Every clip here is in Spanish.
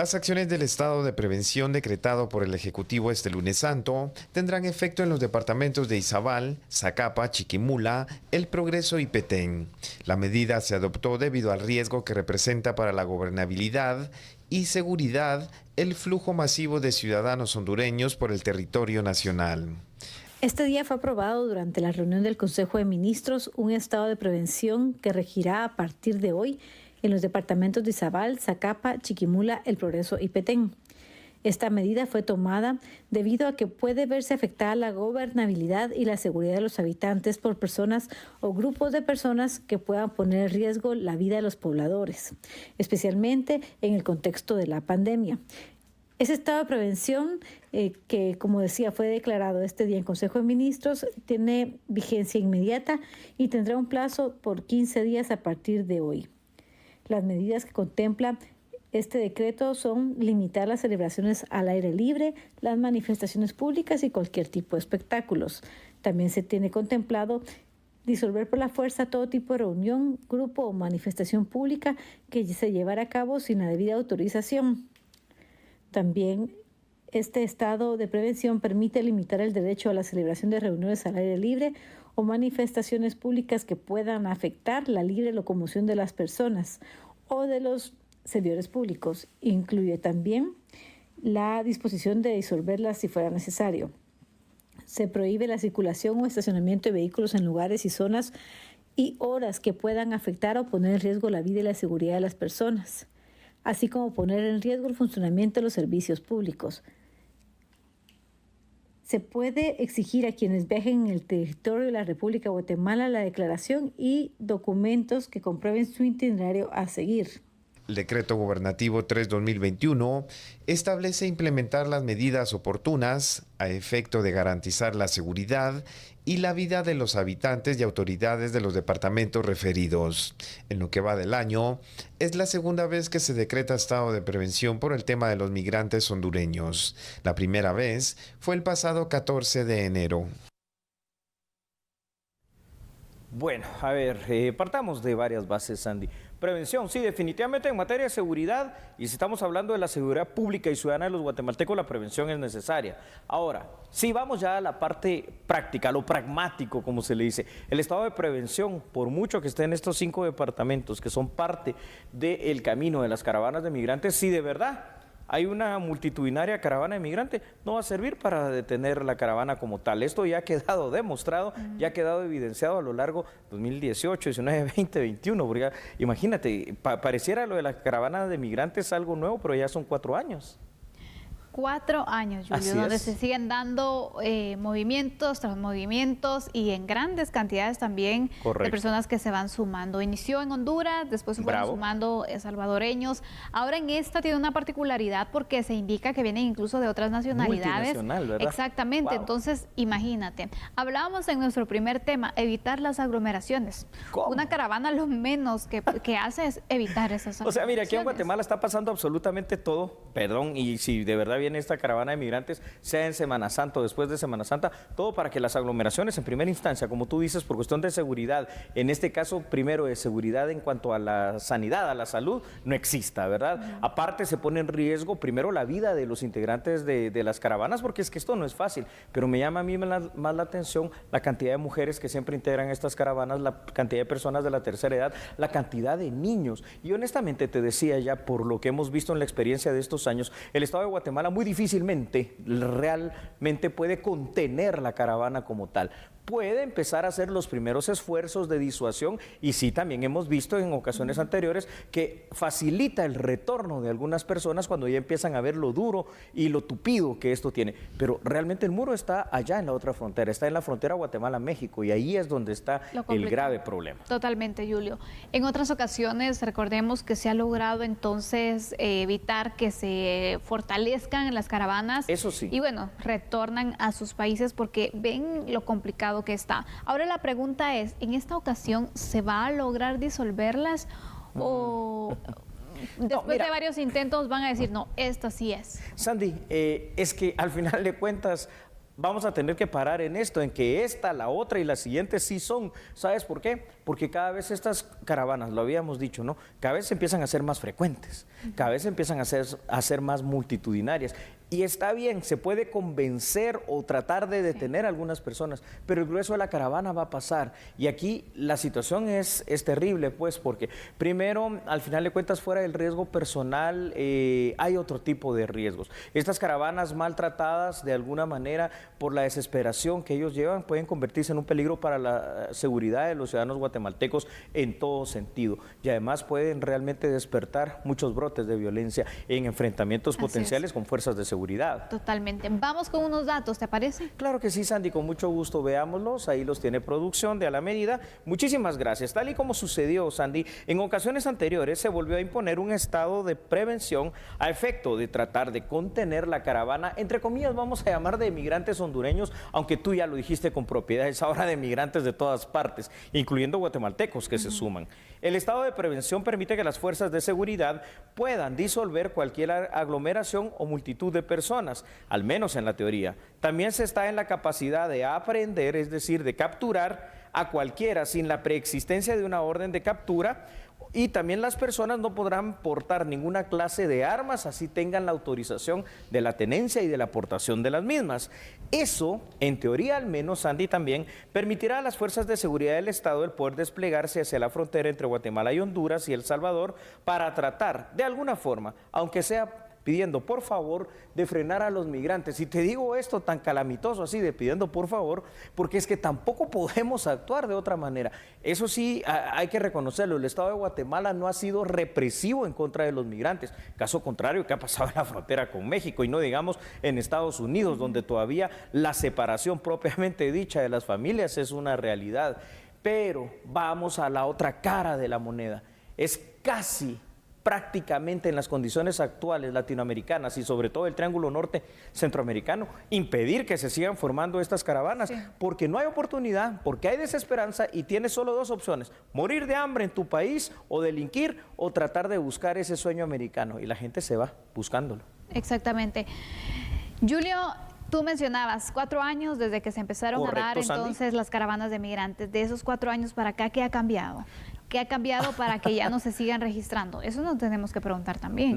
Las acciones del estado de prevención decretado por el Ejecutivo este lunes santo tendrán efecto en los departamentos de Izabal, Zacapa, Chiquimula, El Progreso y Petén. La medida se adoptó debido al riesgo que representa para la gobernabilidad y seguridad el flujo masivo de ciudadanos hondureños por el territorio nacional. Este día fue aprobado durante la reunión del Consejo de Ministros un estado de prevención que regirá a partir de hoy en los departamentos de Izabal, Zacapa, Chiquimula, El Progreso y Petén. Esta medida fue tomada debido a que puede verse afectada la gobernabilidad y la seguridad de los habitantes por personas o grupos de personas que puedan poner en riesgo la vida de los pobladores, especialmente en el contexto de la pandemia. Ese estado de prevención, que como decía fue declarado este día en Consejo de Ministros, tiene vigencia inmediata y tendrá un plazo por 15 días a partir de hoy. Las medidas que contempla este decreto son limitar las celebraciones al aire libre, las manifestaciones públicas y cualquier tipo de espectáculos. También se tiene contemplado disolver por la fuerza todo tipo de reunión, grupo o manifestación pública que se llevara a cabo sin la debida autorización. También este estado de prevención permite limitar el derecho a la celebración de reuniones al aire libre o manifestaciones públicas que puedan afectar la libre locomoción de las personas o de los servidores públicos. Incluye también la disposición de disolverlas si fuera necesario. Se prohíbe la circulación o estacionamiento de vehículos en lugares y zonas y horas que puedan afectar o poner en riesgo la vida y la seguridad de las personas, así como poner en riesgo el funcionamiento de los servicios públicos. Se puede exigir a quienes viajen en el territorio de la República de Guatemala la declaración y documentos que comprueben su itinerario a seguir. El decreto gubernativo 3/2021 establece implementar las medidas oportunas a efecto de garantizar la seguridad y la vida de los habitantes y autoridades de los departamentos referidos. En lo que va del año, es la segunda vez que se decreta estado de prevención por el tema de los migrantes hondureños. La primera vez fue el pasado 14 de enero. Bueno, a ver, partamos de varias bases, Sandy. Prevención, sí, definitivamente en materia de seguridad, y si estamos hablando de la seguridad pública y ciudadana de los guatemaltecos, la prevención es necesaria. Ahora, sí, vamos ya a la parte práctica, a lo pragmático, como se le dice. El estado de prevención, por mucho que esté en estos 5 departamentos que son parte del camino de las caravanas de migrantes, sí, de verdad hay una multitudinaria caravana de migrantes, no va a servir para detener la caravana como tal. Esto ya ha quedado demostrado, ya ha quedado evidenciado a lo largo de 2018, 19, 20, 21. Porque imagínate, pareciera lo de la caravana de migrantes algo nuevo, pero ya son 4 años. 4 años, Julio, donde se siguen dando movimientos tras movimientos y en grandes cantidades también. Correcto. De personas que se van sumando. Inició en Honduras, después se fueron sumando salvadoreños. Ahora en esta tiene una particularidad porque se indica que vienen incluso de otras nacionalidades. Multinacional, ¿verdad? Exactamente, wow. Entonces imagínate. Hablábamos en nuestro primer tema, evitar las aglomeraciones. ¿Cómo? Una caravana lo menos que hace es evitar esas aglomeraciones. O sea, mira, aquí en Guatemala está pasando absolutamente todo, perdón, y si de verdad viene esta caravana de migrantes, sea en Semana Santa o después de Semana Santa, todo para que las aglomeraciones en primera instancia, como tú dices, por cuestión de seguridad, en este caso primero de seguridad en cuanto a la sanidad, a la salud, no exista, ¿verdad? Aparte se pone en riesgo primero la vida de los integrantes de las caravanas, porque es que esto no es fácil, pero me llama a mí más la atención la cantidad de mujeres que siempre integran estas caravanas, la cantidad de personas de la tercera edad, la cantidad de niños, y honestamente te decía ya, por lo que hemos visto en la experiencia de estos años, el estado de Guatemala muy difícilmente realmente puede contener la caravana como tal. Puede empezar a hacer los primeros esfuerzos de disuasión y sí, también hemos visto en ocasiones anteriores que facilita el retorno de algunas personas cuando ya empiezan a ver lo duro y lo tupido que esto tiene. Pero realmente el muro está allá en la otra frontera, está en la frontera Guatemala-México y ahí es donde está el grave problema. Totalmente, Julio. En otras ocasiones, recordemos que se ha logrado entonces evitar que se fortalezcan las caravanas. Eso sí. Y bueno, retornan a sus países porque ven lo complicado que está. Ahora la pregunta es, ¿en esta ocasión se va a lograr disolverlas o después de varios intentos van a decir, no, esta sí es? Sandy, es que al final de cuentas vamos a tener que parar en esto, en que esta, la otra y la siguiente sí son. ¿Sabes por qué? Porque cada vez estas caravanas, lo habíamos dicho, ¿no? Cada vez empiezan a ser más frecuentes, cada vez empiezan a ser más multitudinarias. Y está bien, se puede convencer o tratar de detener a algunas personas, pero el grueso de la caravana va a pasar. Y aquí la situación es terrible, pues, porque primero, al final de cuentas, fuera del riesgo personal, hay otro tipo de riesgos. Estas caravanas maltratadas, de alguna manera, por la desesperación que ellos llevan, pueden convertirse en un peligro para la seguridad de los ciudadanos guatemaltecos en todo sentido. Y además pueden realmente despertar muchos brotes de violencia en enfrentamientos potenciales con fuerzas de seguridad. Totalmente. Vamos con unos datos, ¿te parece? Claro que sí, Sandy, con mucho gusto, veámoslos. Ahí los tiene producción de A la Medida. Muchísimas gracias. Tal y como sucedió, Sandy, en ocasiones anteriores se volvió a imponer un estado de prevención a efecto de tratar de contener la caravana, entre comillas, vamos a llamar de migrantes hondureños, aunque tú ya lo dijiste con propiedad, es ahora de migrantes de todas partes, incluyendo guatemaltecos que se suman. El estado de prevención permite que las fuerzas de seguridad puedan disolver cualquier aglomeración o multitud de personas, al menos en la teoría. También se está en la capacidad de aprehender, es decir, de capturar a cualquiera sin la preexistencia de una orden de captura, y también las personas no podrán portar ninguna clase de armas, así tengan la autorización de la tenencia y de la aportación de las mismas. Eso, en teoría al menos, Andy, también permitirá a las fuerzas de seguridad del Estado el poder desplegarse hacia la frontera entre Guatemala y Honduras y El Salvador para tratar, de alguna forma, aunque sea pidiendo por favor de frenar a los migrantes. Y te digo esto tan calamitoso así de pidiendo por favor, porque es que tampoco podemos actuar de otra manera. Eso sí, hay que reconocerlo, el Estado de Guatemala no ha sido represivo en contra de los migrantes, caso contrario que ha pasado en la frontera con México, y no digamos en Estados Unidos, donde todavía la separación propiamente dicha de las familias es una realidad. Pero vamos a la otra cara de la moneda, es casi prácticamente en las condiciones actuales latinoamericanas y sobre todo el Triángulo Norte centroamericano, impedir que se sigan formando estas caravanas, porque no hay oportunidad, porque hay desesperanza y tienes solo dos opciones: morir de hambre en tu país o delinquir o tratar de buscar ese sueño americano, y la gente se va buscándolo. Exactamente. Julio, tú mencionabas 4 años desde que se empezaron a dar entonces las caravanas de migrantes. De esos 4 años para acá, ¿qué ha cambiado? ¿Qué ha cambiado para que ya no se sigan registrando? Eso nos tenemos que preguntar también.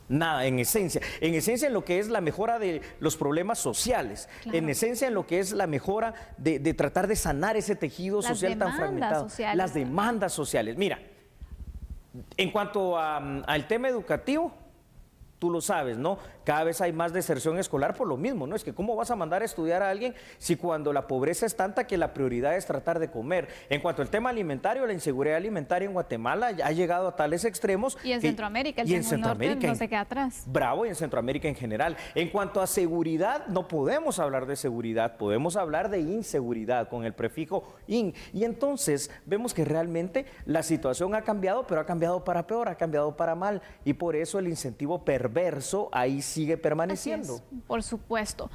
Nada, en esencia en lo que es la mejora de los problemas sociales, claro. En esencia en lo que es la mejora de tratar de sanar ese tejido social tan fragmentado. Las demandas sociales. Mira, en cuanto al tema educativo, tú lo sabes, ¿no? Cada vez hay más deserción escolar por lo mismo, ¿no? Es que ¿cómo vas a mandar a estudiar a alguien si cuando la pobreza es tanta que la prioridad es tratar de comer? En cuanto al tema alimentario, la inseguridad alimentaria en Guatemala ha llegado a tales extremos. Y en Centroamérica, el Triángulo Norte no se queda atrás. Bravo, y en Centroamérica en general. En cuanto a seguridad, no podemos hablar de seguridad, podemos hablar de inseguridad con el prefijo in. Y entonces vemos que realmente la situación ha cambiado, pero ha cambiado para peor, ha cambiado para mal. Y por eso el incentivo perverso ahí sigue permaneciendo. Por supuesto.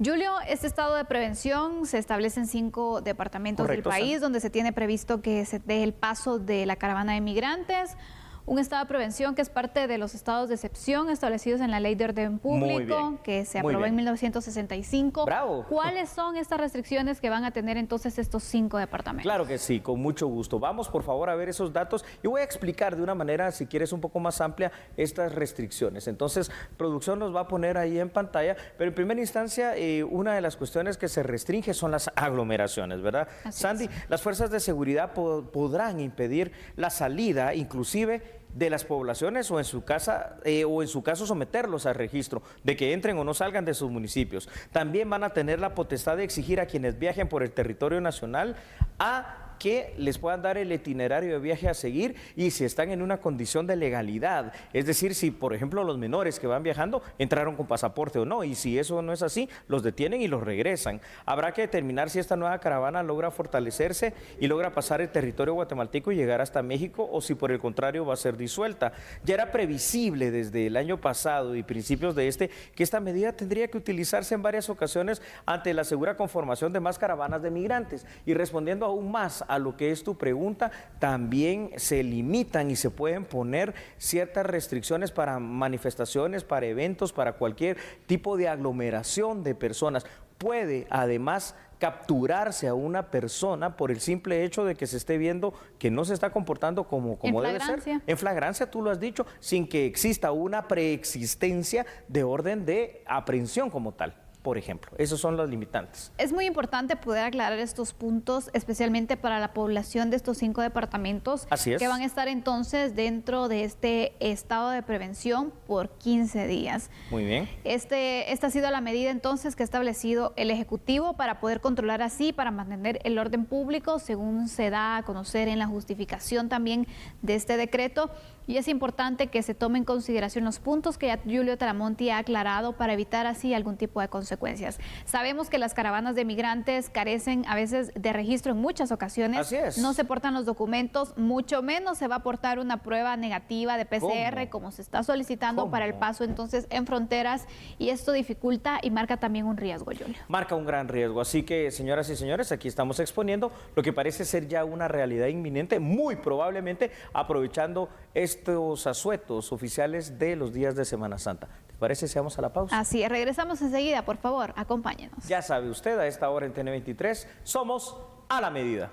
Julio, este estado de prevención se establece en 5 departamentos del país, donde se tiene previsto que se dé el paso de la caravana de migrantes. Un estado de prevención que es parte de los estados de excepción establecidos en la Ley de Orden Público, que se aprobó en 1965. ¡Bravo! ¿Cuáles son estas restricciones que van a tener entonces estos 5 departamentos? Claro que sí, con mucho gusto. Vamos por favor a ver esos datos y voy a explicar de una manera, si quieres, un poco más amplia estas restricciones. Entonces, producción nos va a poner ahí en pantalla, pero en primera instancia, una de las cuestiones que se restringe son las aglomeraciones, ¿verdad? Así Sandy, es. las fuerzas de seguridad podrán impedir la salida, inclusive de las poblaciones o en su caso someterlos al registro de que entren o no salgan de sus municipios. También van a tener la potestad de exigir a quienes viajen por el territorio nacional que les puedan dar el itinerario de viaje a seguir y si están en una condición de legalidad. Es decir, si por ejemplo los menores que van viajando entraron con pasaporte o no, y si eso no es así, los detienen y los regresan. Habrá que determinar si esta nueva caravana logra fortalecerse y logra pasar el territorio guatemalteco y llegar hasta México, o si por el contrario va a ser disuelta. Ya era previsible desde el año pasado y principios de que esta medida tendría que utilizarse en varias ocasiones ante la segura conformación de más caravanas de migrantes, y respondiendo aún más a lo que es tu pregunta, también se limitan y se pueden poner ciertas restricciones para manifestaciones, para eventos, para cualquier tipo de aglomeración de personas. Puede además capturarse a una persona por el simple hecho de que se esté viendo que no se está comportando como debe ser. En flagrancia, tú lo has dicho, sin que exista una preexistencia de orden de aprehensión como tal. Por ejemplo, esos son los limitantes. Es muy importante poder aclarar estos puntos, especialmente para la población de estos 5 departamentos. Así es. Que van a estar entonces dentro de este estado de prevención por 15 días. Muy bien. Esta ha sido la medida entonces que ha establecido el Ejecutivo para poder controlar así, para mantener el orden público, según se da a conocer en la justificación también de este decreto. Y es importante que se tomen en consideración los puntos que ya Julio Talamonti ha aclarado para evitar así algún tipo de consecuencias. Sabemos que las caravanas de migrantes carecen a veces de registro en muchas ocasiones. Así es. No se portan los documentos, mucho menos se va a aportar una prueba negativa de PCR como se está solicitando para el paso entonces en fronteras, y esto dificulta y marca también un riesgo, Julio. Marca un gran riesgo, así que señoras y señores, aquí estamos exponiendo lo que parece ser ya una realidad inminente, muy probablemente aprovechando estos asuetos oficiales de los días de Semana Santa. ¿Te parece si vamos a la pausa? Así es, regresamos enseguida, por favor, acompáñenos. Ya sabe usted, a esta hora en TN23 somos a la medida.